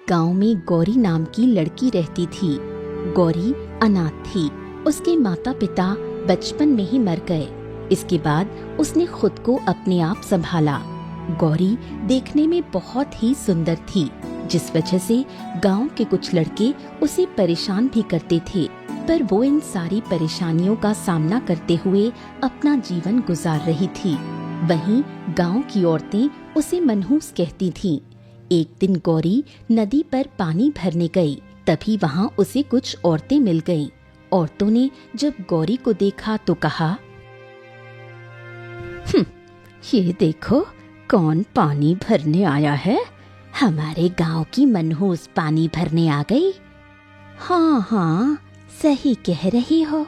गांव में गौरी नाम की लड़की रहती थी। गौरी अनाथ थी। उसके माता पिता बचपन में ही मर गए। इसके बाद उसने खुद को अपने आप संभाला। गौरी देखने में बहुत ही सुंदर थी, जिस वजह से गांव के कुछ लड़के उसे परेशान भी करते थे। पर वो इन सारी परेशानियों का सामना करते हुए अपना जीवन गुजार रही थी। वहीं गांव की औरतें उसे मनहूस कहती थीं। एक दिन गौरी नदी पर पानी भरने गई। तभी वहां उसे कुछ औरतें मिल गईं। औरतों ने जब गौरी को देखा तो कहा, ये देखो कौन पानी भरने आया है। हमारे गांव की मनहूस पानी भरने आ गई। हाँ, सही कह रही हो।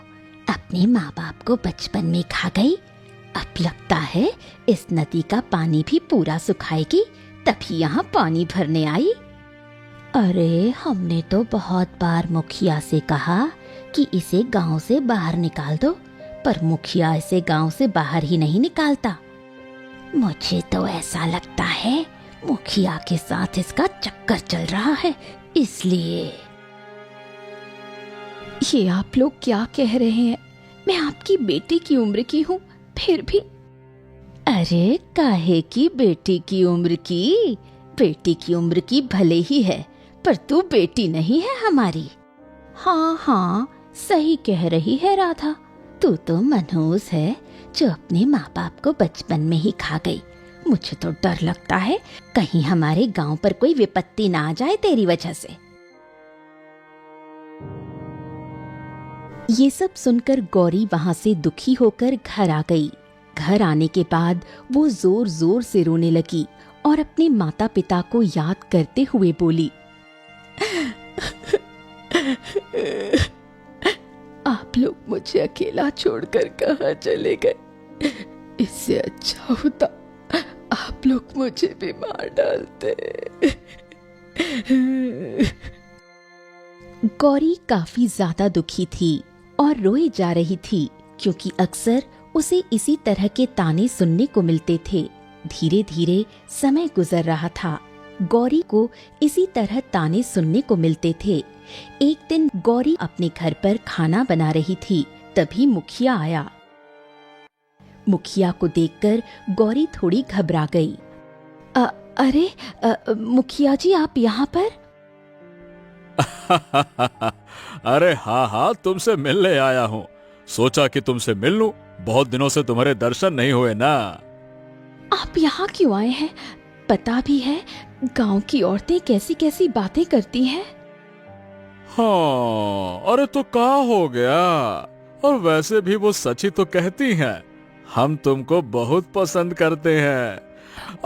अपने माँ बाप को बचपन में खा गई। अब लगता है इस नदी का पानी भी पूरा सुखाएगी, तभी यहाँ पानी भरने आई। अरे हमने तो बहुत बार मुखिया से कहा कि इसे गांव से बाहर निकाल दो, पर मुखिया इसे गांव से बाहर ही नहीं निकालता। मुझे तो ऐसा लगता है मुखिया के साथ इसका चक्कर चल रहा है, इसलिए। ये आप लोग क्या कह रहे हैं? मैं आपकी बेटी की उम्र की हूँ, फिर भी। अरे काहे की बेटी की उम्र की? बेटी की उम्र की भले ही है, पर तू बेटी नहीं है हमारी। हाँ, सही कह रही है राधा। तू तो मनहूस है, जो अपने माँ बाप को बचपन में ही खा गई। मुझे तो डर लगता है कहीं हमारे गांव पर कोई विपत्ति ना आ जाए तेरी वजह से। ये सब सुनकर गौरी वहां से दुखी होकर घर आ गई। घर आने के बाद वो जोर जोर से रोने लगी और अपने माता पिता को याद करते हुए बोली, आप लोग मुझे अकेला छोड़कर कहाँ चले गए? इससे अच्छा होता आप लोग मुझे भी मार डालते। गौरी काफी ज्यादा दुखी थी और रोए जा रही थी, क्योंकि अक्सर उसे इसी तरह के ताने सुनने को मिलते थे। धीरे धीरे समय गुजर रहा था। गौरी को इसी तरह ताने सुनने को मिलते थे। एक दिन गौरी अपने घर पर खाना बना रही थी, तभी मुखिया आया। मुखिया को देखकर गौरी थोड़ी घबरा गई। अरे मुखिया जी, आप यहाँ पर? अरे हाँ, तुमसे मिलने आया हूँ। सोचा कि तुमसे मिल लूं, बहुत दिनों से तुम्हारे दर्शन नहीं हुए ना। आप यहाँ क्यों आए हैं? पता भी है गांव की औरतें कैसी कैसी बातें करती हैं। हाँ, अरे तो क्या हो गया? और वैसे भी वो सच ही तो कहती हैं। हम तुमको बहुत पसंद करते हैं।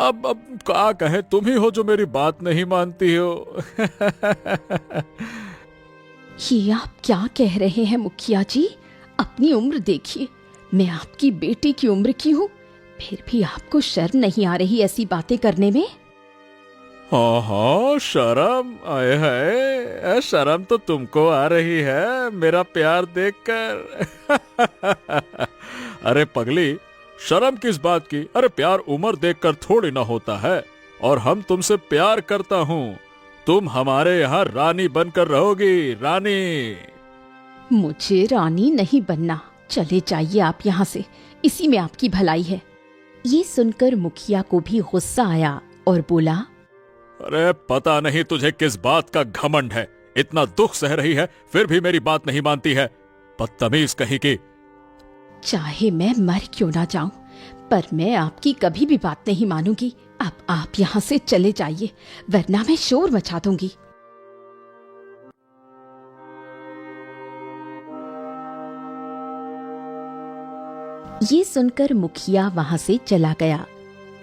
अब क्या कहे, तुम ही हो जो मेरी बात नहीं मानती हो। ये आप क्या कह रहे हैं मुखिया जी? अपनी उम्र देखिए, मैं आपकी बेटी की उम्र की हूँ, फिर भी आपको शर्म नहीं आ रही ऐसी बातें करने में? हाँ, शर्म आए है। शर्म तो तुमको आ रही है मेरा प्यार देखकर। अरे पगली, शर्म किस बात की? अरे प्यार उम्र देखकर थोड़ी ना होता है। और हम तुमसे प्यार करता हूँ। तुम हमारे यहाँ रानी बनकर रहोगी, रानी। मुझे रानी नहीं बनना। चले जाइए आप यहाँ से, इसी में आपकी भलाई है। ये सुनकर मुखिया को भी गुस्सा आया और बोला, अरे पता नहीं तुझे किस बात का घमंड है। इतना दुख सह रही है, फिर भी मेरी बात नहीं मानती है। बदतमीज कहीं की। चाहे मैं मर क्यों ना जाऊं, पर मैं आपकी कभी भी बात नहीं मानूंगी। अब आप यहाँ से चले जाइए, वरना मैं शोर मचा दूंगी। ये सुनकर मुखिया वहां से चला गया,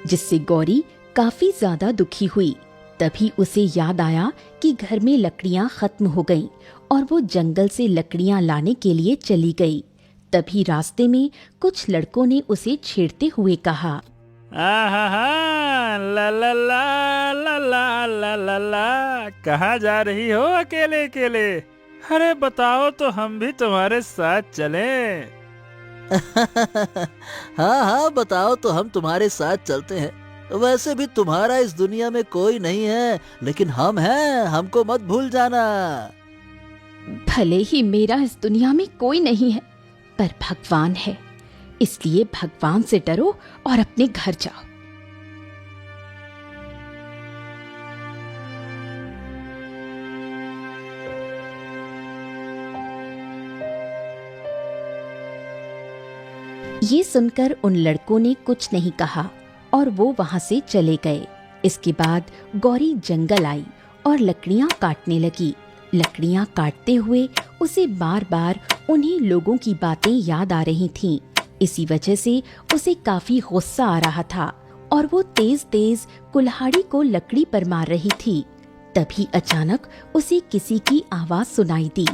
जिससे गौरी काफी ज्यादा दुखी हुई। तभी उसे याद आया कि घर में लकड़ियां खत्म हो गईं और वो जंगल से लकड़ियां लाने के लिए चली गई। तभी रास्ते में कुछ लड़कों ने उसे छेड़ते हुए कहा, ला ला ला ला ला ला ला ला, कहाँ जा रही हो अकेले अकेले? अरे बताओ तो हम भी तुम्हारे साथ चलें। हाँ, बताओ तो हम तुम्हारे साथ चलते हैं। वैसे भी तुम्हारा इस दुनिया में कोई नहीं है, लेकिन हम हैं, हमको मत भूल जाना। भले ही मेरा इस दुनिया में कोई नहीं है, पर भगवान है, इसलिए भगवान से डरो और अपने घर जाओ। ये सुनकर उन लड़कों ने कुछ नहीं कहा और वो वहां से चले गए। इसके बाद गौरी जंगल आई और लकड़ियां काटने लगी। लकड़ियां काटते हुए उसे बार बार उन्हीं लोगों की बातें याद आ रही थीं। इसी वजह से उसे काफी गुस्सा आ रहा था और वो तेज तेज कुल्हाड़ी को लकड़ी पर मार रही थी। तभी अचानक उसे किसी की आवाज सुनाई दी।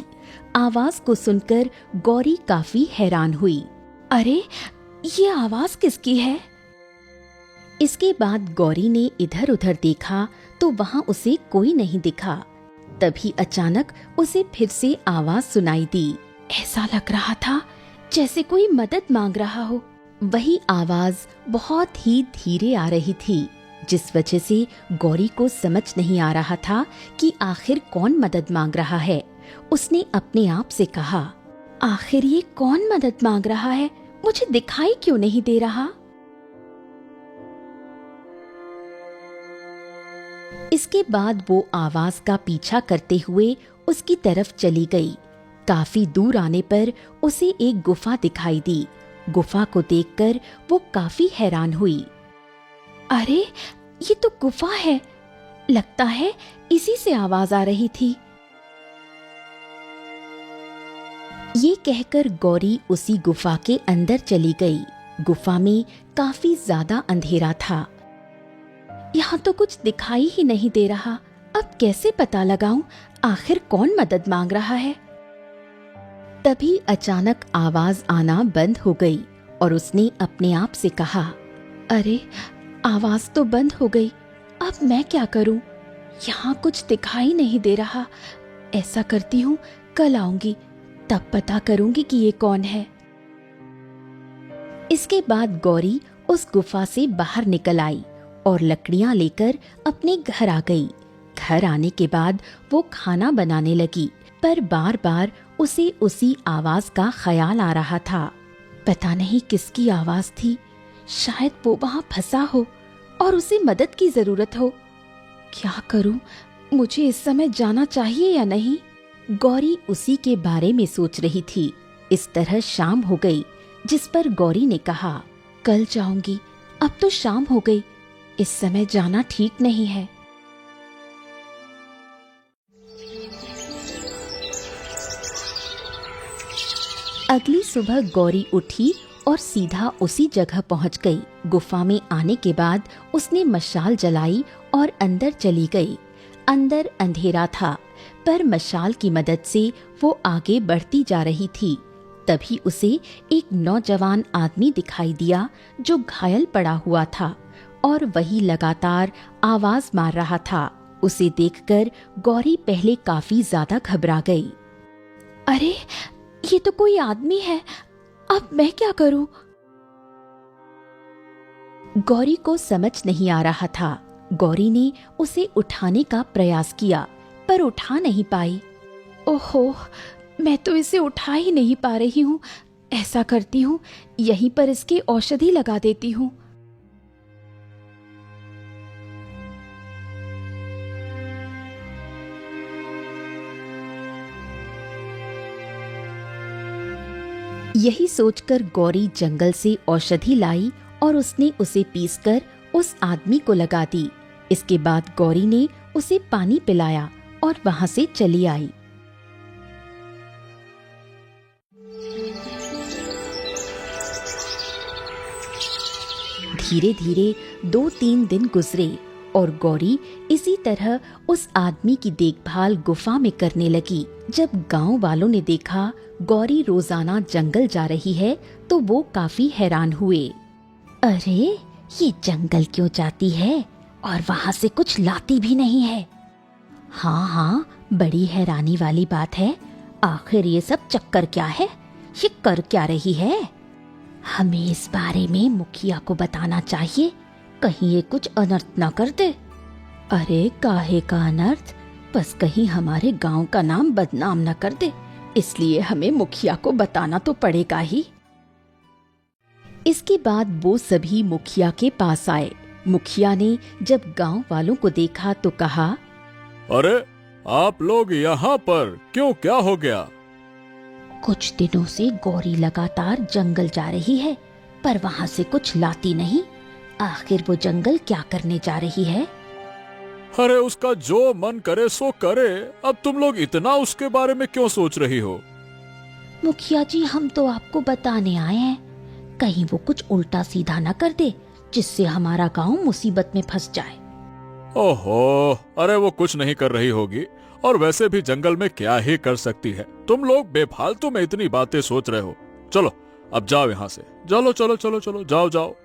आवाज को सुनकर गौरी काफी हैरान हुई। अरे, ये आवाज किसकी है? इसके बाद गौरी ने इधर उधर देखा तो वहां उसे कोई नहीं दिखा। तभी अचानक उसे फिर से आवाज सुनाई दी। ऐसा लग रहा था जैसे कोई मदद मांग रहा हो। वही आवाज बहुत ही धीरे आ रही थी, जिस वजह से गौरी को समझ नहीं आ रहा था कि आखिर कौन मदद मांग रहा है। उसने अपने आप से कहा, आखिर ये कौन मदद मांग रहा है? मुझे दिखाई क्यों नहीं दे रहा? इसके बाद वो आवाज का पीछा करते हुए उसकी तरफ चली गई। काफी दूर आने पर उसे एक गुफा दिखाई दी। गुफा को देखकर वो काफी हैरान हुई। अरे, ये तो गुफा है। लगता है इसी से आवाज आ रही थी। ये कहकर गौरी उसी गुफा के अंदर चली गई। गुफा में काफी ज्यादा अंधेरा था। यहाँ तो कुछ दिखाई ही नहीं दे रहा। अब कैसे पता लगाऊं आखिर कौन मदद मांग रहा है? तभी अचानक आवाज आना बंद हो गई और उसने अपने आप से कहा, अरे, आवाज तो बंद हो गई। अब मैं क्या करूं? यहाँ कुछ दिखाई नहीं दे रहा। ऐसा करती हूँ, कल आऊंगी, तब पता करूंगी कि ये कौन है। इसके बाद गौरी उस गुफा से बाहर निकल आई और लकड़ियां लेकर अपने घर आ गई। घर आने के बाद वो खाना बनाने लगी, पर बार बार उसे उसी आवाज का ख्याल आ रहा था। पता नहीं किसकी आवाज थी। शायद वो वहां फंसा हो और उसे मदद की जरूरत हो। क्या करूं? मुझे इस समय जाना चाहिए या नहीं? गौरी उसी के बारे में सोच रही थी। इस तरह शाम हो गई, जिस पर गौरी ने कहा, कल जाऊंगी। अब तो शाम हो गई, इस समय जाना ठीक नहीं है। अगली सुबह गौरी उठी और सीधा उसी जगह पहुंच गई। गुफा में आने के बाद उसने मशाल जलाई और अंदर चली गई। अंदर अंधेरा था, पर मशाल की मदद से वो आगे बढ़ती जा रही थी। तभी उसे एक नौजवान आदमी दिखाई दिया जो घायल पड़ा हुआ था और वही लगातार आवाज मार रहा था। उसे देखकर गौरी पहले काफी ज्यादा घबरा गई। अरे, ये तो कोई आदमी है। अब मैं क्या करूं? गौरी को समझ नहीं आ रहा था। गौरी ने उसे उठाने का प्रयास किया, पर उठा नहीं पाई। ओहो, मैं तो इसे उठा ही नहीं पा रही हूँ। ऐसा करती हूँ, यहीं पर इसकी औषधि लगा देती हूँ। यही सोचकर गौरी जंगल से औषधि लाई और उसने उसे पीसकर उस आदमी को लगा दी। इसके बाद गौरी ने उसे पानी पिलाया और वहां से चली आई। धीरे धीरे 2-3 दिन गुजरे और गौरी इसी तरह उस आदमी की देखभाल गुफा में करने लगी। जब गांव वालों ने देखा गौरी रोजाना जंगल जा रही है तो वो काफी हैरान हुए। अरे, ये जंगल क्यों जाती है और वहां से कुछ लाती भी नहीं है? हाँ, बड़ी हैरानी वाली बात है। आखिर ये सब चक्कर क्या है? ये कर क्या रही है? हमें इस बारे में मुखिया को बताना चाहिए। कहीं ये कुछ अनर्थ ना कर दे। अरे काहे का अनर्थ, बस कहीं हमारे गांव का नाम बदनाम ना कर दे, इसलिए हमें मुखिया को बताना तो पड़ेगा ही। इसके बाद वो सभी मुखिया के पास आए। मुखिया ने जब गांव वालों को देखा तो कहा, अरे आप लोग यहाँ पर क्यों, क्या हो गया? कुछ दिनों से गौरी लगातार जंगल जा रही है, पर वहाँ से कुछ लाती नहीं। आखिर वो जंगल क्या करने जा रही है? अरे उसका जो मन करे सो करे, अब तुम लोग इतना उसके बारे में क्यों सोच रही हो? मुखिया जी, हम तो आपको बताने आए हैं, कहीं वो कुछ उल्टा सीधा ना कर दे जिससे हमारा गांव मुसीबत में फंस जाए। ओहो, अरे वो कुछ नहीं कर रही होगी, और वैसे भी जंगल में क्या ही कर सकती है। तुम लोग बेफालतू में इतनी बातें सोच रहे हो। चलो अब जाओ यहाँ से, चलो चलो चलो चलो, जाओ जाओ।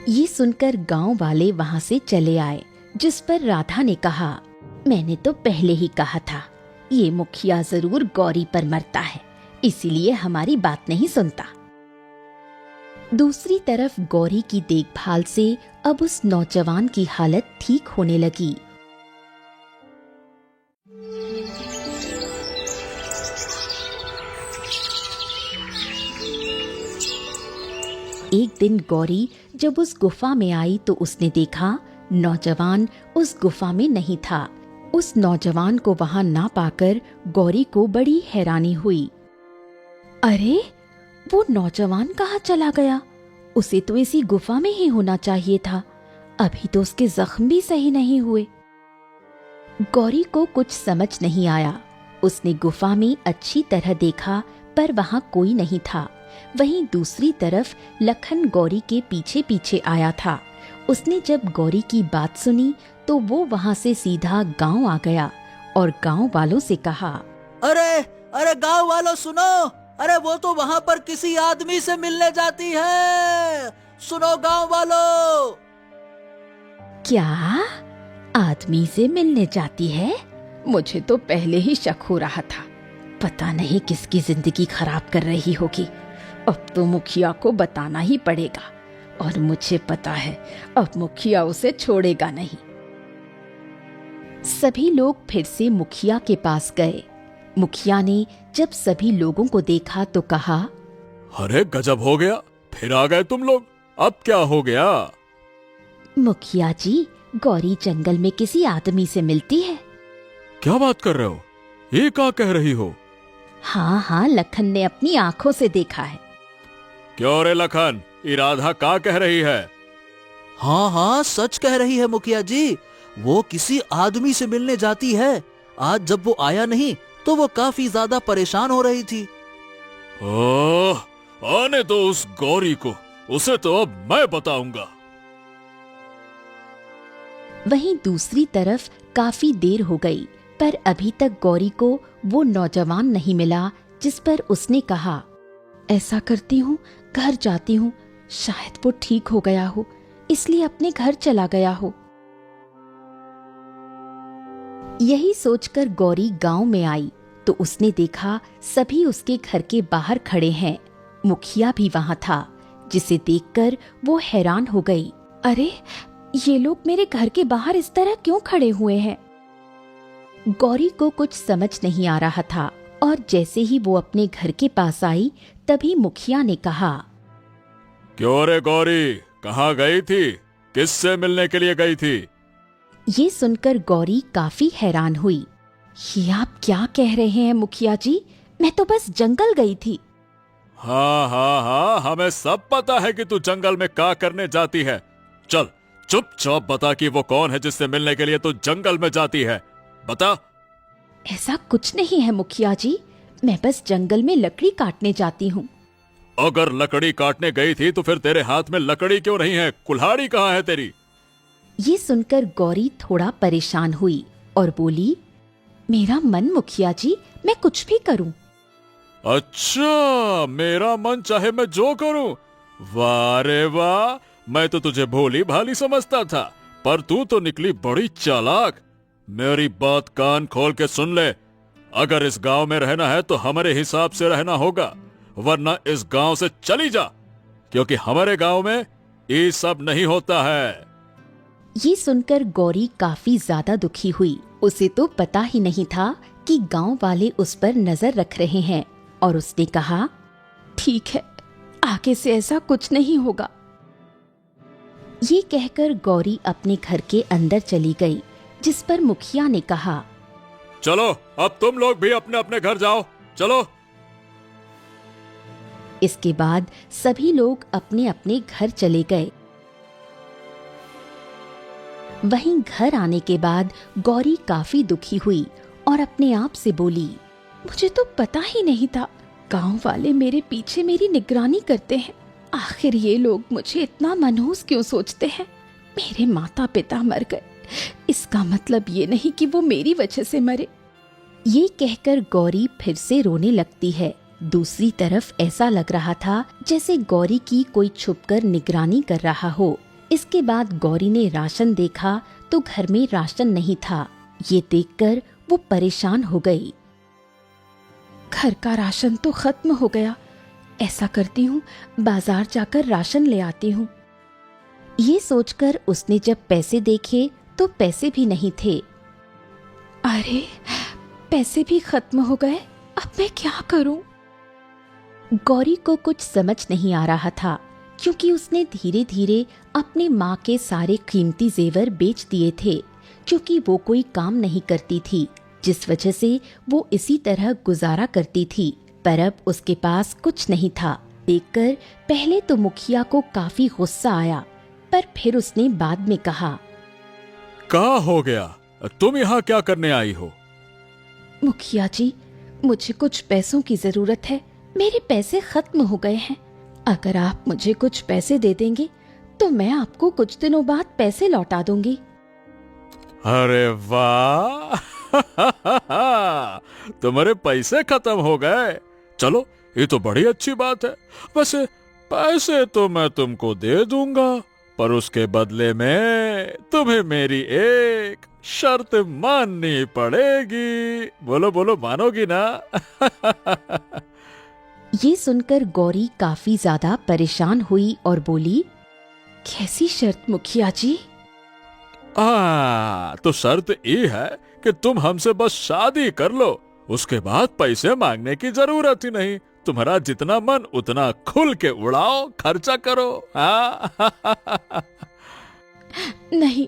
ये सुनकर गांव वाले वहां से चले आए, जिस पर राधा ने कहा, मैंने तो पहले ही कहा था, ये मुखिया जरूर गौरी पर मरता है, इसीलिए हमारी बात नहीं सुनता। दूसरी तरफ गौरी की देखभाल से अब उस नौजवान की हालत ठीक होने लगी। एक दिन गौरी जब उस गुफा में आई तो उसने देखा नौजवान उस गुफा में नहीं था। उस नौजवान को वहां ना पाकर गौरी को बड़ी हैरानी हुई। अरे वो नौजवान कहाँ चला गया? उसे तो इसी गुफा में ही होना चाहिए था, अभी तो उसके जख्म भी सही नहीं हुए। गौरी को कुछ समझ नहीं आया। उसने गुफा में अच्छी तरह देखा पर वहां कोई नहीं था। वहीं दूसरी तरफ लखन गौरी के पीछे पीछे आया था। उसने जब गौरी की बात सुनी तो वो वहां से सीधा गांव आ गया और गांव वालों से कहा, अरे अरे गांव वालों सुनो, अरे वो तो वहाँ पर किसी आदमी से मिलने जाती है। सुनो गांव वालों। क्या आदमी से मिलने जाती है? मुझे तो पहले ही शक हो रहा था, पता नहीं किसकी जिंदगी खराब कर रही होगी। अब तो मुखिया को बताना ही पड़ेगा, और मुझे पता है अब मुखिया उसे छोड़ेगा नहीं। सभी लोग फिर से मुखिया के पास गए। मुखिया ने जब सभी लोगों को देखा तो कहा, अरे गजब हो गया, फिर आ गए तुम लोग, अब क्या हो गया? मुखिया जी, गौरी जंगल में किसी आदमी से मिलती है। क्या बात कर रहे हो? ये क्या कह रही हो? हाँ हाँ, लखन ने अपनी आंखों से देखा है। क्यों रे लखन, ये राधा क्या कह रही है? हाँ हाँ, सच कह रही है मुखिया जी, वो किसी आदमी से मिलने जाती है। आज जब वो आया नहीं तो वो काफी ज्यादा परेशान हो रही थी। ओह, आने दो उस गौरी को, उसे तो अब मैं बताऊंगा। वहीं दूसरी तरफ काफी देर हो गई पर अभी तक गौरी को वो नौजवान नहीं मिला जिस पर उसने कहा, ऐसा करती हूँ घर जाती हूँ, शायद वो ठीक हो गया हो, इसलिए अपने घर चला गया हो। यही सोचकर गौरी गांव में आई तो उसने देखा सभी उसके घर के बाहर खड़े हैं। मुखिया भी वहां था, जिसे देखकर वो हैरान हो गई। अरे ये लोग मेरे घर के बाहर इस तरह क्यों खड़े हुए हैं? गौरी को कुछ समझ नहीं आ रहा था और जैसे ही वो अपने घर के पास आई तभी मुखिया ने कहा, क्यों रे गौरी, कहाँ गई थी? किससे मिलने के लिए गई थी? ये सुनकर गौरी काफी हैरान हुई। ये आप क्या कह रहे हैं मुखिया जी, मैं तो बस जंगल गई थी। हाँ हाँ हाँ, हमें सब पता है कि तू जंगल में क्या करने जाती है। चल चुपचाप बता कि वो कौन है जिससे मिलने के लिए तू जंगल में जाती है, बता। ऐसा कुछ नहीं है मुखिया जी, मैं बस जंगल में लकड़ी काटने जाती हूँ। अगर लकड़ी काटने गई थी तो फिर तेरे हाथ में लकड़ी क्यों नहीं है? कुल्हाड़ी कहाँ है तेरी? ये सुनकर गौरी थोड़ा परेशान हुई और बोली, मेरा मन मुखिया जी, मैं कुछ भी करूं। अच्छा, मेरा मन चाहे मैं जो करूं? वाह रे वाह, मैं तो तुझे भोली भाली समझता था, पर तू तो निकली बड़ी चालाक। मेरी बात कान खोल के सुन ले, अगर इस गांव में रहना है तो हमारे हिसाब से रहना होगा, वरना इस गांव से चली जा। क्योंकि हमारे गांव में ये सब नहीं होता है। ये सुनकर गौरी काफी ज्यादा दुखी हुई। उसे तो पता ही नहीं था कि गांव वाले उस पर नजर रख रहे हैं, और उसने कहा, ठीक है, आगे से ऐसा कुछ नहीं होगा। ये कहकर गौरी अपने घर के अंदर चली गई, जिस पर मुखिया ने कहा, चलो अब तुम लोग भी अपने अपने घर जाओ, चलो। इसके बाद सभी लोग अपने अपने घर चले गए। वहीं घर आने के बाद गौरी काफी दुखी हुई और अपने आप से बोली, मुझे तो पता ही नहीं था, गांव वाले मेरे पीछे मेरी निगरानी करते हैं। आखिर ये लोग मुझे इतना मनहूस क्यों सोचते हैं? मेरे माता पिता मर गए, इसका मतलब ये नहीं कि वो मेरी वजह से मरे। ये कहकर गौरी फिर से रोने लगती है। दूसरी तरफ ऐसा लग रहा था जैसे गौरी की कोई छुपकर निगरानी कर रहा हो। इसके बाद गौरी ने राशन देखा तो घर में राशन नहीं था। ये देखकर वो परेशान हो गई। घर का राशन तो खत्म हो गया। ऐसा करती हूँ, बाजार जाकर राशन ले आती हूँ। ये सोचकर उसने जब पैसे देखे तो पैसे भी नहीं थे। अरे, पैसे भी खत्म हो गए, अब मैं क्या करूं? गौरी को कुछ समझ नहीं आ रहा था, क्योंकि उसने धीरे धीरे अपने माँ के सारे कीमती जेवर बेच दिए थे, क्योंकि वो कोई काम नहीं करती थी, जिस वजह से वो इसी तरह गुजारा करती थी। पर अब उसके पास कुछ नहीं था। देखकर पहले तो मुखिया को काफी गुस्सा आया, पर फिर उसने बाद में कहा, क्या हो गया? तुम यहाँ क्या करने आई हो? मुखिया जी, मुझे कुछ पैसों की जरूरत है। मेरे पैसे खत्म हो गए हैं। अगर आप मुझे कुछ पैसे दे देंगे तो मैं आपको कुछ दिनों बाद पैसे लौटा दूंगी। अरे वाह! तुम्हारे पैसे खत्म हो गए। चलो, ये तो बड़ी अच्छी बात है। वैसे पैसे तो मैं तुमको दे दूंगा, पर उसके बदले में तुम्हें मेरी एक शर्त माननी पड़ेगी। बोलो बोलो, मानोगी ना? ये सुनकर गौरी काफी ज्यादा परेशान हुई और बोली, कैसी शर्त मुखिया जी? तो शर्त ये है कि तुम हमसे बस शादी कर लो, उसके बाद पैसे मांगने की जरूरत ही नहीं। तुम्हारा जितना मन उतना खुल के उड़ाओ, खर्चा करो। नहीं,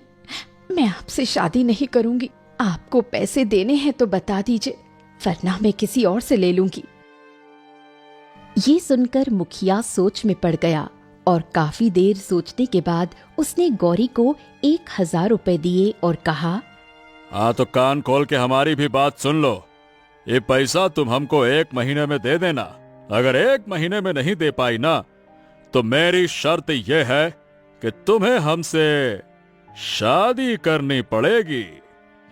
मैं आपसे शादी नहीं करूंगी। आपको पैसे देने हैं तो बता दीजिए, वरना मैं किसी और से ले लूंगी। ये सुनकर मुखिया सोच में पड़ गया और काफी देर सोचने के बाद उसने गौरी को 1000 रुपए दिए और कहा, तो कान खोल के हमारी भी बात सुन लो। ये पैसा तुम हमको 1 महीने में दे देना। अगर 1 महीने में नहीं दे पाई ना, तो मेरी शर्त यह है कि तुम्हें हमसे शादी करनी पड़ेगी।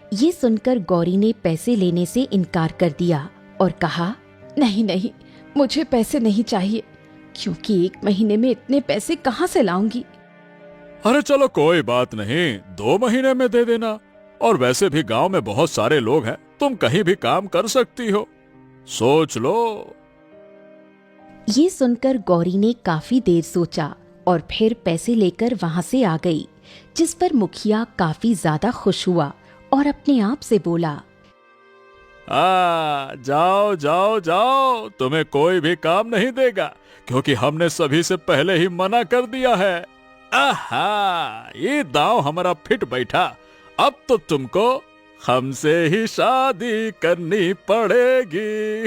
ये सुनकर गौरी ने पैसे लेने से इनकार कर दिया और कहा, नहीं नहीं, मुझे पैसे नहीं चाहिए, क्योंकि 1 महीने में इतने पैसे कहाँ से लाऊंगी। अरे चलो, कोई बात नहीं, 2 महीने में दे देना। और वैसे भी गांव में बहुत सारे लोग हैं, तुम कहीं भी काम कर सकती हो, सोच लो। ये सुनकर गौरी ने काफी देर सोचा और फिर पैसे लेकर वहां से आ गई, जिस पर मुखिया काफी ज्यादा खुश हुआ और अपने आप से बोला, जाओ जाओ जाओ, तुम्हें कोई भी काम नहीं देगा, क्योंकि हमने सभी से पहले ही मना कर दिया है। ये दांव हमारा फिट बैठा। अब तो तुमको हमसे ही शादी करनी पड़ेगी।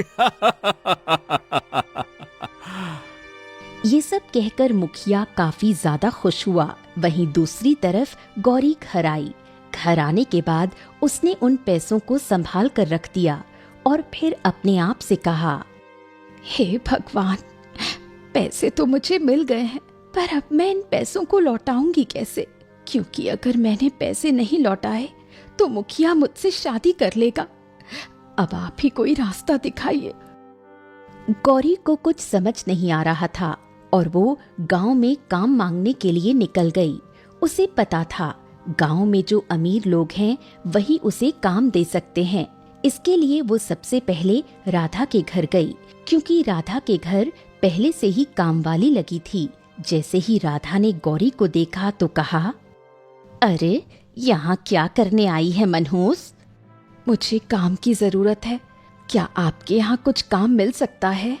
ये सब कहकर मुखिया काफी ज्यादा खुश हुआ। वहीं दूसरी तरफ गौरी घर आई। घर आने के बाद उसने उन पैसों को संभाल कर रख दिया और फिर अपने आप से कहा, हे भगवान, पैसे तो मुझे मिल गए हैं, पर अब मैं इन पैसों को लौटाऊंगी कैसे? क्योंकि अगर मैंने पैसे नहीं लौटाए तो मुखिया मुझसे शादी कर लेगा। अब आप ही कोई रास्ता दिखाइए। गौरी को कुछ समझ नहीं आ रहा था और वो गांव में काम मांगने के लिए निकल गई। उसे पता था गांव में जो अमीर लोग हैं वही उसे काम दे सकते हैं। इसके लिए वो सबसे पहले राधा के घर गई, क्योंकि राधा के घर पहले से ही काम वाली लगी थी। जैसे ही राधा ने गौरी को देखा तो कहा, अरे यहाँ क्या करने आई है मनहूस? मुझे काम की जरूरत है, क्या आपके यहाँ कुछ काम मिल सकता है?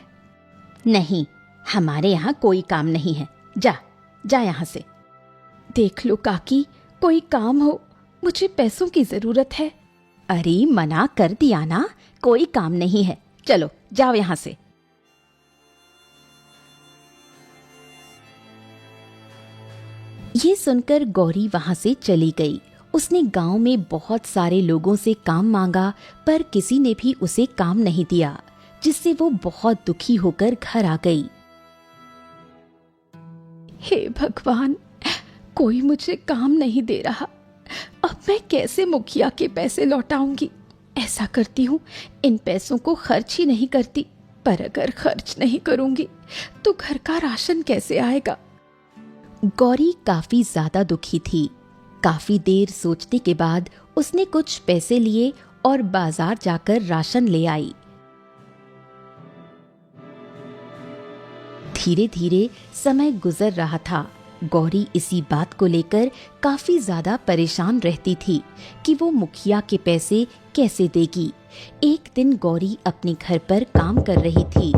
नहीं, हमारे यहाँ कोई काम नहीं है, जा जा यहाँ से। देख लो काकी, कोई काम हो, मुझे पैसों की जरूरत है। अरे मना कर दिया ना, कोई काम नहीं है, चलो जाओ यहाँ से। ये सुनकर गौरी वहां से चली गई। उसने गांव में बहुत सारे लोगों से काम मांगा, पर किसी ने भी उसे काम नहीं दिया, जिससे वो बहुत दुखी होकर घर आ गई। हे भगवान, कोई मुझे काम नहीं दे रहा। अब मैं कैसे मुखिया के पैसे लौटाऊंगी? ऐसा करती हूँ, इन पैसों को खर्च ही नहीं करती, पर अगर खर्च नहीं करूंगी तो घर का राशन कैसे आएगा? गौरी काफी ज्यादा दुखी थी। काफी देर सोचने के बाद उसने कुछ पैसे लिए और बाजार जाकर राशन ले आई। धीरे धीरे समय गुजर रहा था। गौरी इसी बात को लेकर काफी ज्यादा परेशान रहती थी कि वो मुखिया के पैसे कैसे देगी। एक दिन गौरी अपने घर पर काम कर रही थी,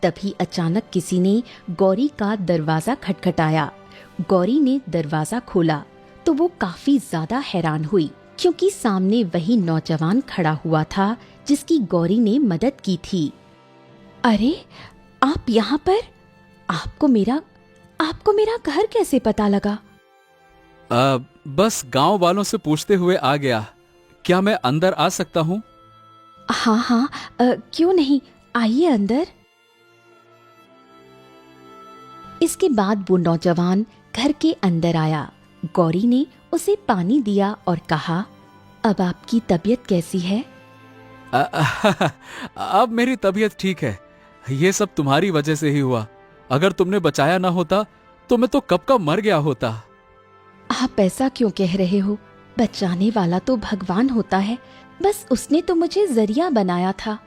तभी अचानक किसी ने गौरी का दरवाजा खटखटाया। गौरी ने दरवाजा खोला तो वो काफी ज्यादा हैरान हुई, क्योंकि सामने वही नौजवान खड़ा हुआ था जिसकी गौरी ने मदद की थी। अरे आप यहाँ पर? आपको मेरा घर कैसे पता लगा? बस गांव वालों से पूछते हुए आ गया। क्या मैं अंदर आ सकता हूँ? हाँ हाँ, क्यों नहीं, आइए अंदर। इसके बाद वो नौजवान घर के अंदर आया। गौरी ने उसे पानी दिया और कहा, अब आपकी तबीयत कैसी है? अब मेरी तबीयत ठीक है। ये सब तुम्हारी वजह से ही हुआ। अगर तुमने बचाया ना होता तो मैं तो कब का मर गया होता। आप ऐसा क्यों कह रहे हो? बचाने वाला तो भगवान होता है, बस उसने तो मुझे जरिया बनाया था।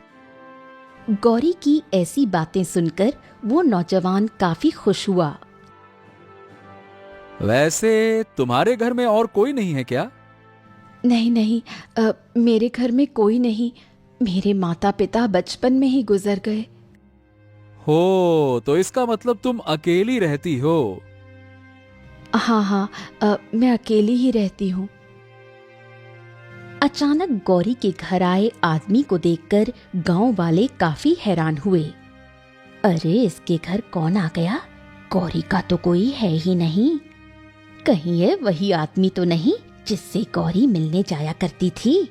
गौरी की ऐसी बातें सुनकर वो नौजवान काफी खुश हुआ। वैसे तुम्हारे घर में और कोई नहीं है क्या? नहीं नहीं, मेरे घर में कोई नहीं। मेरे माता पिता बचपन में ही गुजर गए। हो, तो इसका मतलब तुम अकेली रहती हो? हाँ हाँ, मैं अकेली ही रहती हूँ। अचानक गौरी के घर आए आदमी को देखकर गांव वाले काफी हैरान हुए। अरे इसके घर कौन आ गया? गौरी का तो कोई है ही नहीं। कहीं ये वही आदमी तो नहीं जिससे गौरी मिलने जाया करती थी?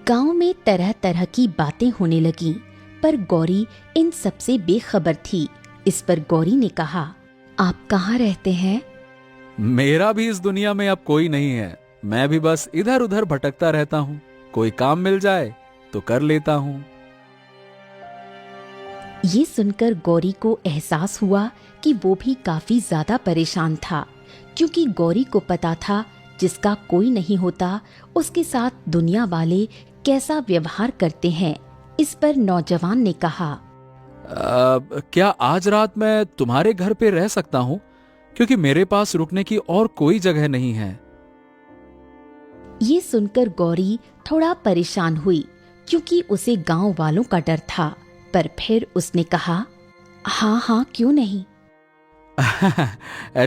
गांव में तरह तरह की बातें होने लगीं, पर गौरी इन सब से बेखबर थी। इस पर गौरी ने कहा, आप कहाँ रहते हैं? मेरा भी इस दुनिया में अब कोई नहीं है। मैं भी बस इधर उधर भटकता रहता हूँ। कोई काम मिल जाए तो कर लेता हूँ। ये सुनकर गौरी को एहसास हुआ कि वो भी काफी ज्यादा परेशान था, क्योंकि गौरी को पता था जिसका कोई नहीं होता उसके साथ दुनिया वाले कैसा व्यवहार करते हैं। इस पर नौजवान ने कहा, क्या आज रात मैं तुम्हारे घर पे रह सकता हूँ? क्योंकि मेरे पास रुकने की और कोई जगह नहीं है। ये सुनकर गौरी थोड़ा परेशान हुई, क्योंकि उसे गांव वालों का डर था, पर फिर उसने कहा, हाँ हाँ, क्यों नहीं।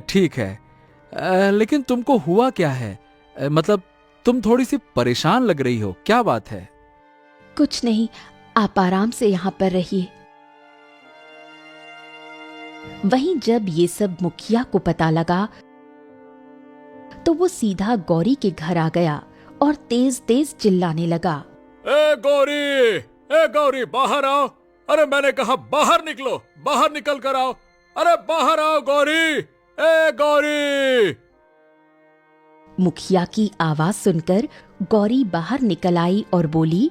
ठीक है, लेकिन तुमको हुआ क्या है? मतलब तुम थोड़ी सी परेशान लग रही हो, क्या बात है? कुछ नहीं, आप आराम से यहाँ पर रहिए। वहीं जब ये सब मुखिया को पता लगा तो वो सीधा गौरी के घर आ गया और तेज तेज चिल्लाने लगा, ए गौरी बाहर आओ। अरे मैंने कहा बाहर निकलो, बाहर निकल कर आओ। अरे बाहर आओ गौरी, ए गौरी। मुखिया की आवाज सुनकर गौरी बाहर निकल आई और बोली,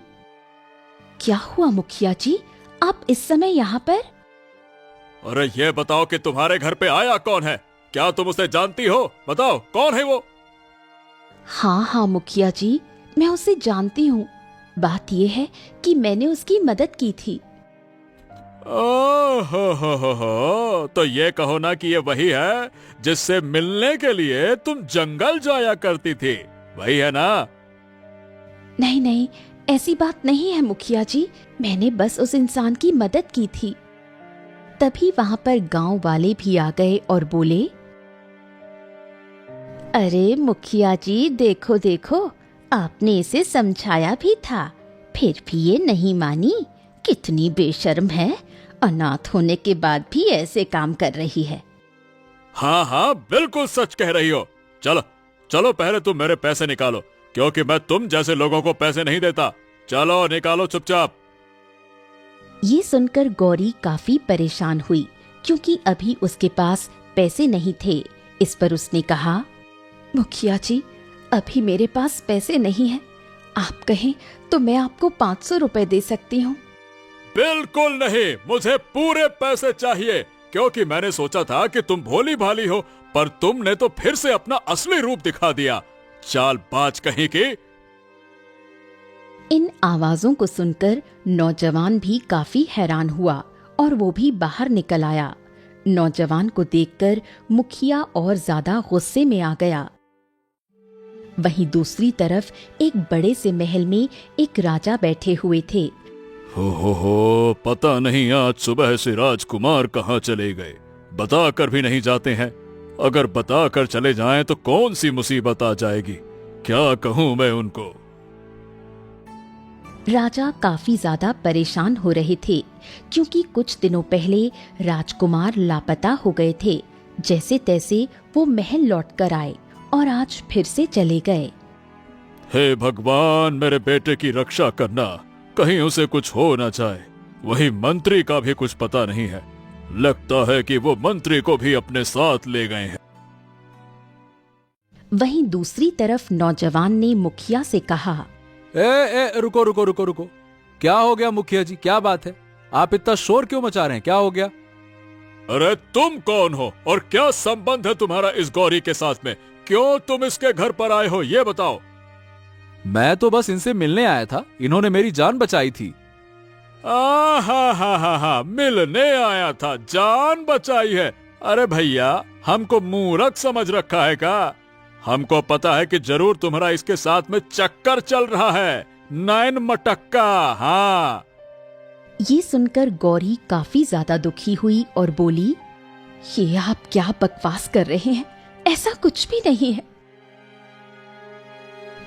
क्या हुआ मुखिया जी, आप इस समय यहाँ पर? अरे ये बताओ कि तुम्हारे घर पे आया कौन है? क्या तुम उसे जानती हो? बताओ कौन है वो? हाँ हाँ मुखिया जी, मैं उसे जानती हूँ। बात यह है कि मैंने उसकी मदद की थी। हो, तो ये कहो ना कि ये वही है जिससे मिलने के लिए तुम जंगल जाया करती थी, वही है ना? नहीं नहीं, ऐसी बात नहीं है मुखिया जी, मैंने बस उस इंसान की मदद की थी। तभी वहां पर गांव वाले भी आ गए और बोले, अरे मुखिया जी, देखो देखो, आपने इसे समझाया भी था, फिर भी ये नहीं मानी। कितनी बेशर्म है, अनाथ होने के बाद भी ऐसे काम कर रही है। हाँ हाँ, बिल्कुल सच कह रही हो। चलो चलो, पहले तुम मेरे पैसे निकालो, क्योंकि मैं तुम जैसे लोगों को पैसे नहीं देता। चलो निकालो चुपचाप। ये सुनकर गौरी काफी परेशान हुई, क्योंकि अभी उसके पास पैसे नहीं थे। इस पर उसने कहा, मुखिया जी, अभी मेरे पास पैसे नहीं हैं। आप कहें तो मैं आपको 500 रुपए दे सकती हूँ। बिल्कुल नहीं, मुझे पूरे पैसे चाहिए, क्योंकि मैंने सोचा था कि तुम भोली भाली हो, पर तुमने तो फिर से अपना असली रूप दिखा दिया, चालबाज कहीं की। इन आवाजों को सुनकर नौजवान भी काफी हैरान हुआ और वो भी बाहर निकल आया। नौजवान को देखकर मुखिया और ज्यादा गुस्से में आ गया। वहीं दूसरी तरफ एक बड़े से महल में एक राजा बैठे हुए थे। हो, पता नहीं आज सुबह से राजकुमार कहाँ चले गए, बता कर भी नहीं जाते हैं। अगर बता कर चले जाएं तो कौन सी मुसीबत आ जाएगी, क्या कहूँ मैं उनको। राजा काफी ज्यादा परेशान हो रहे थे, क्योंकि कुछ दिनों पहले राजकुमार लापता हो गए थे। जैसे तैसे वो महल लौट कर आए और आज फिर से चले गए। हे भगवान, मेरे बेटे की रक्षा करना, कहीं उसे कुछ हो ना जाए। वही मंत्री का भी कुछ पता नहीं है, लगता है कि वो मंत्री को भी अपने साथ ले गए हैं। वहीं दूसरी तरफ नौजवान ने मुखिया से कहा, रुको रुको रुको रुको, क्या हो गया मुखिया जी, क्या बात है? आप इतना शोर क्यों मचा रहे हैं, क्या हो गया? अरे तुम कौन हो और क्या संबंध है तुम्हारा इस गौरी के साथ में? क्यों तुम इसके घर पर आए हो, ये बताओ। मैं तो बस इनसे मिलने आया था, इन्होंने मेरी जान बचाई थी। हा, मिलने आया था, जान बचाई है? अरे भैया, हमको मूर्ख समझ रखा है क्या? हमको पता है कि जरूर तुम्हारा इसके साथ में चक्कर चल रहा है, नैन मटक्का। हाँ। ये सुनकर गौरी काफी ज्यादा दुखी हुई और बोली, ये आप क्या बकवास कर रहे हैं, ऐसा कुछ भी नहीं है।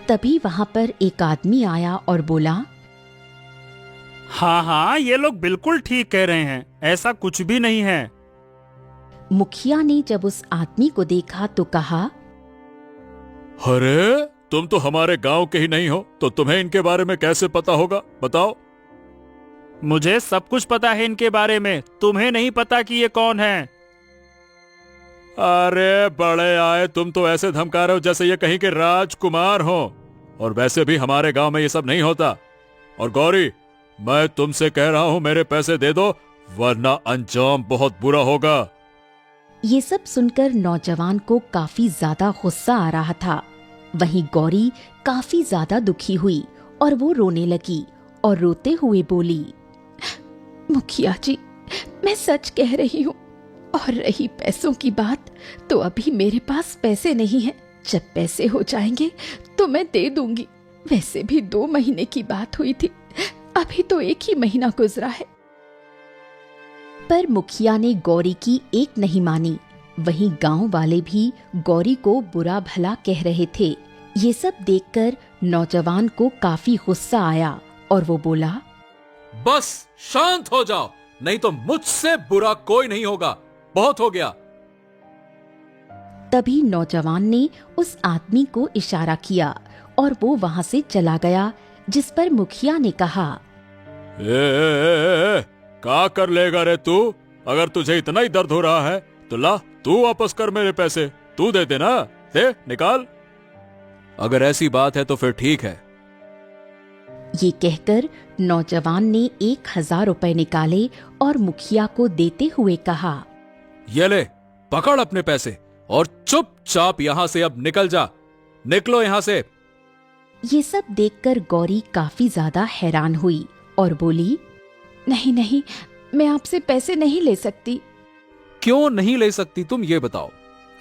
तभी वहां पर एक आदमी आया और बोला, हाँ हाँ, ये लोग बिल्कुल ठीक कह रहे हैं, ऐसा कुछ भी नहीं है। मुखिया ने जब उस आदमी को देखा तो कहा, अरे तुम तो हमारे गांव के ही नहीं हो, तो तुम्हें इनके बारे में कैसे पता होगा, बताओ। मुझे सब कुछ पता है इनके बारे में, तुम्हें नहीं पता कि ये कौन है। अरे बड़े आए, तुम तो ऐसे धमका रहे हो जैसे ये कहीं के राजकुमार हो, और वैसे भी हमारे गांव में ये सब नहीं होता। और गौरी, मैं तुमसे कह रहा हूं, मेरे पैसे दे दो, वरना अंजाम बहुत बुरा होगा। ये सब सुनकर नौजवान को काफी ज्यादा गुस्सा आ रहा था। वहीं गौरी काफी ज्यादा दुखी हुई और वो रोने लगी और रोते हुए बोली, मुखिया जी, मैं सच कह रही हूँ, और रही पैसों की बात, तो अभी मेरे पास पैसे नहीं हैं। जब पैसे हो जाएंगे तो मैं दे दूंगी। वैसे भी 2 महीने की बात हुई थी, अभी तो 1 ही महीना गुजरा है। पर मुखिया ने गौरी की एक नहीं मानी। वहीं गांव वाले भी गौरी को बुरा भला कह रहे थे। ये सब देखकर नौजवान को काफी गुस्सा आया और वो बोला, बस शांत हो जाओ, नहीं तो मुझसे बुरा कोई नहीं होगा, बहुत हो गया। तभी नौजवान ने उस आदमी को इशारा किया और वो वहां से चला गया, जिस पर मुखिया ने कहा, क्या कर लेगा रे तू? अगर तुझे इतना ही दर्द हो रहा है तो ला, तू वापस कर मेरे पैसे, तू दे देना, दे, निकाल। अगर ऐसी बात है तो फिर ठीक है। ये कहकर नौजवान ने 1000 रुपए निकाले और मुखिया को देते हुए कहा, ये ले, पकड़ अपने पैसे और चुपचाप यहां से अब निकल जा, निकलो यहां से। ये सब देखकर गौरी काफी ज्यादा हैरान हुई और बोली, नहीं नहीं, मैं आपसे पैसे नहीं ले सकती। क्यों नहीं ले सकती तुम ये बताओ।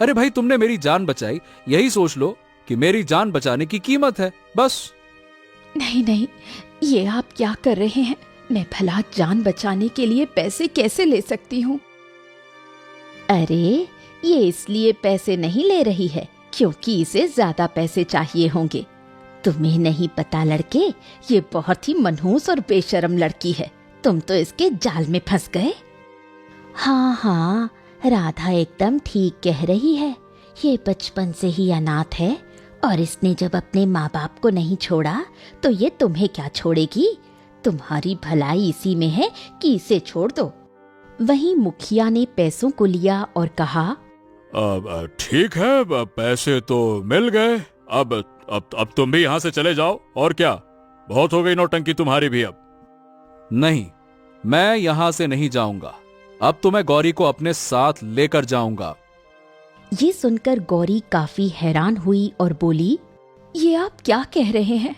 अरे भाई तुमने मेरी जान बचाई, यही सोच लो कि मेरी जान बचाने की कीमत है, बस। नहीं नहीं, ये आप क्या कर रहे हैं? मैं भला जान बचाने के लिए पैसे कैसे ले सकती हूँ? अरे ये इसलिए पैसे नहीं ले रही है क्योंकि इसे ज्यादा पैसे चाहिए होंगे। तुम्हें नहीं पता लड़के, ये बहुत ही मनहूस और बेशर्म लड़की है। तुम तो इसके जाल में फंस गए। हाँ हाँ, राधा एकदम ठीक कह रही है। ये बचपन से ही अनाथ है और इसने जब अपने माँ बाप को नहीं छोड़ा तो ये तुम्हें क्या छोड़ेगी। तुम्हारी भलाई इसी में है कि इसे छोड़ दो। वहीं मुखिया ने पैसों को लिया और कहा, अब ठीक है, अब पैसे तो मिल गए। अब तुम भी यहाँ से चले जाओ। और क्या, बहुत हो गई नौटंकी तुम्हारी भी अब। नहीं, मैं यहां से नहीं जाऊंगा। अब तो मैं गौरी को अपने साथ लेकर जाऊंगा। ये सुनकर गौरी काफी हैरान हुई और बोली, ये आप क्या कह रहे हैं?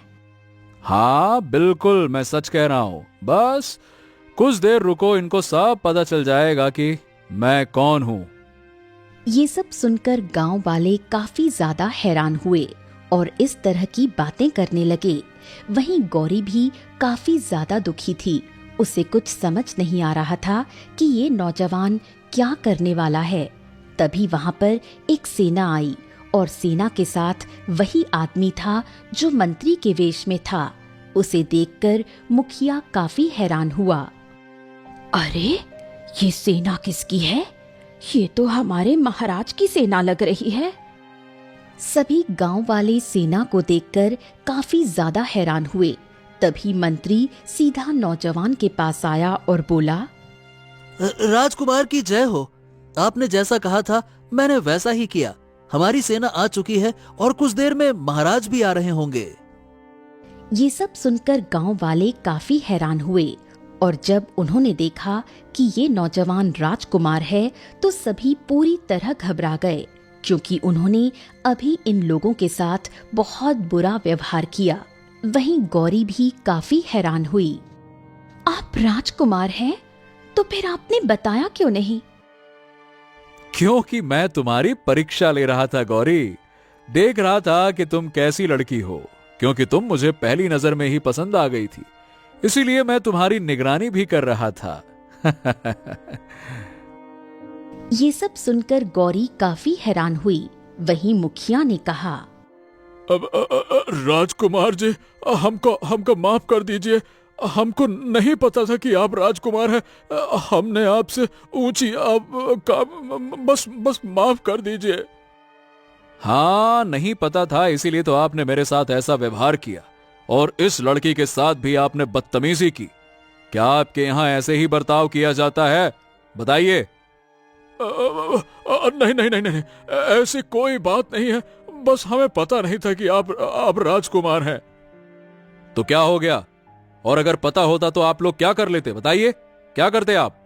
हाँ बिल्कुल, मैं सच कह रहा हूं। बस कुछ देर रुको, इनको सब पता चल जाएगा कि मैं कौन हूं। ये सब सुनकर गांव वाले काफी ज्यादा हैरान हुए और इस तरह की बातें करने लगे। वहीं गौरी भी काफी ज्यादा दुखी थी। उसे कुछ समझ नहीं आ रहा था कि ये नौजवान क्या करने वाला है। तभी वहां पर एक सेना आई और सेना के साथ वही आदमी था जो मंत्री के वेश में था। उसे देखकर मुखिया काफी हैरान हुआ। अरे ये सेना किसकी है? ये तो हमारे महाराज की सेना लग रही है। सभी गांव वाले सेना को देखकर काफी ज्यादा हैरान हुए। तभी मंत्री सीधा नौजवान के पास आया और बोला, राजकुमार की जय हो। आपने जैसा कहा था मैंने वैसा ही किया। हमारी सेना आ चुकी है और कुछ देर में महाराज भी आ रहे होंगे। ये सब सुनकर गांव वाले काफी हैरान हुए और जब उन्होंने देखा कि ये नौजवान राजकुमार है तो सभी पूरी तरह घबरा गए क्योंकि उन्होंने अभी इन लोगों के साथ बहुत बुरा व्यवहार किया। वहीं गौरी भी काफी हैरान हुई। आप राजकुमार हैं? तो फिर आपने बताया क्यों नहीं? क्योंकि मैं तुम्हारी परीक्षा ले रहा था गौरी। देख रहा था कि तुम कैसी लड़की हो, क्योंकि तुम मुझे पहली नजर में ही पसंद आ गई थी। इसीलिए मैं तुम्हारी निगरानी भी कर रहा था। ये सब सुनकर गौरी काफी हैरान हुई। वहीं मुखिया ने कहा, अब राजकुमार जी, हमको माफ कर दीजिए। हमको नहीं पता था कि आप राजकुमार हैं। हमने आपसे ऊंची बस माफ कर दीजिए। हाँ, नहीं पता था, इसीलिए तो आपने मेरे साथ ऐसा व्यवहार किया और इस लड़की के साथ भी आपने बदतमीजी की। क्या आपके यहाँ ऐसे ही बर्ताव किया जाता है? बताइए। नहीं, ऐसी कोई बात नहीं है। बस हमें पता नहीं था कि आप राजकुमार हैं। तो क्या हो गया? और अगर पता होता तो आप लोग क्या कर लेते? बताइए, क्या करते आप?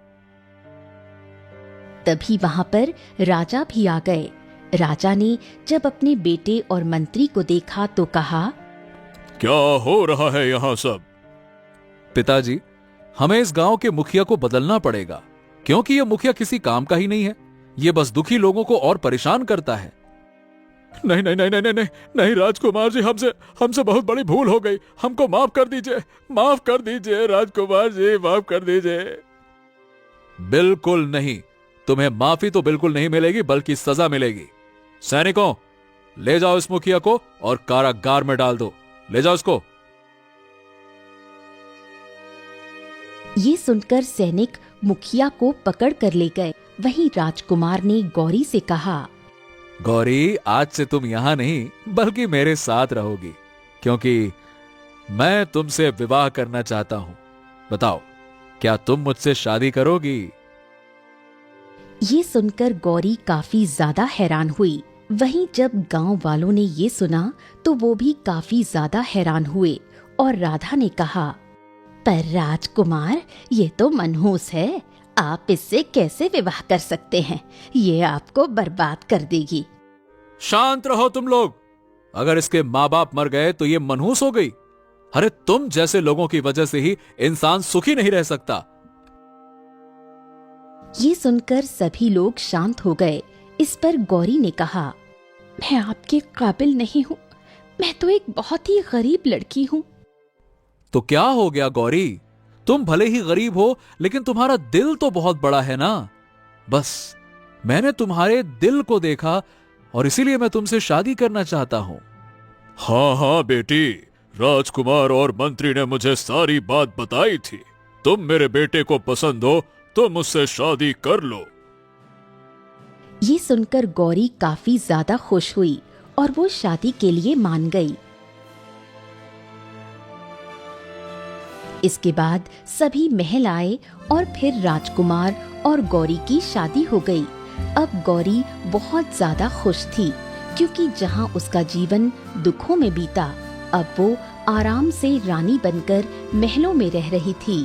तभी वहां पर राजा भी आ गए। राजा ने जब अपने बेटे और मंत्री को देखा तो कहा, क्या हो रहा है यहाँ सब? पिताजी, हमें इस गांव के मुखिया को बदलना पड़ेगा, क्योंकि यह मुखिया किसी काम का ही नहीं है। ये बस दुखी लोगों को और परेशान करता है। नहीं राजकुमार जी, हमसे बहुत बड़ी भूल हो गई। हमको माफ कर दीजिए राजकुमार जी, माफ कर दीजिए। बिल्कुल नहीं, तुम्हें माफी तो बिल्कुल नहीं मिलेगी, बल्कि सजा मिलेगी। सैनिकों, ले जाओ इस मुखिया को और कारागार में डाल दो। ले जाओ इसको। ये सुनकर सैनिक मुखिया को पकड़ कर ले गए। वहीं राजकुमार ने गौरी से कहा, गौरी, आज से तुम यहां नहीं बल्कि मेरे साथ रहोगी, क्योंकि मैं तुमसे विवाह करना चाहता हूं। बताओ, क्या तुम मुझसे शादी करोगी? ये सुनकर गौरी काफी ज्यादा हैरान हुई। वहीं जब गांव वालों ने ये सुना तो वो भी काफी ज्यादा हैरान हुए और राधा ने कहा, पर राजकुमार, ये तो मनहूस है। आप इससे कैसे विवाह कर सकते हैं? ये आपको बर्बाद कर देगी। शांत रहो तुम लोग। अगर इसके माँ बाप मर गए तो ये मनहूस हो गई। अरे तुम जैसे लोगों की वजह से ही इंसान सुखी नहीं रह सकता। ये सुनकर सभी लोग शांत हो गए। इस पर गौरी ने कहा, मैं आपके काबिल नहीं हूँ। मैं तो एक बहुत ही गरीब लड़की हूँ। तो क्या हो गया गौरी, तुम भले ही गरीब हो लेकिन तुम्हारा दिल तो बहुत बड़ा है ना। बस मैंने तुम्हारे दिल को देखा और इसीलिए मैं तुमसे शादी करना चाहता हूं। हाँ हाँ बेटी, राजकुमार और मंत्री ने मुझे सारी बात बताई थी। तुम मेरे बेटे को पसंद हो तो मुझसे शादी कर लो। ये सुनकर गौरी काफी ज्यादा खुश हुई और वो शादी के लिए मान गई। इसके बाद सभी महल आए और फिर राजकुमार और गौरी की शादी हो गई। अब गौरी बहुत ज्यादा खुश थी क्योंकि जहां उसका जीवन दुखों में बीता, अब वो आराम से रानी बनकर महलों में रह रही थी।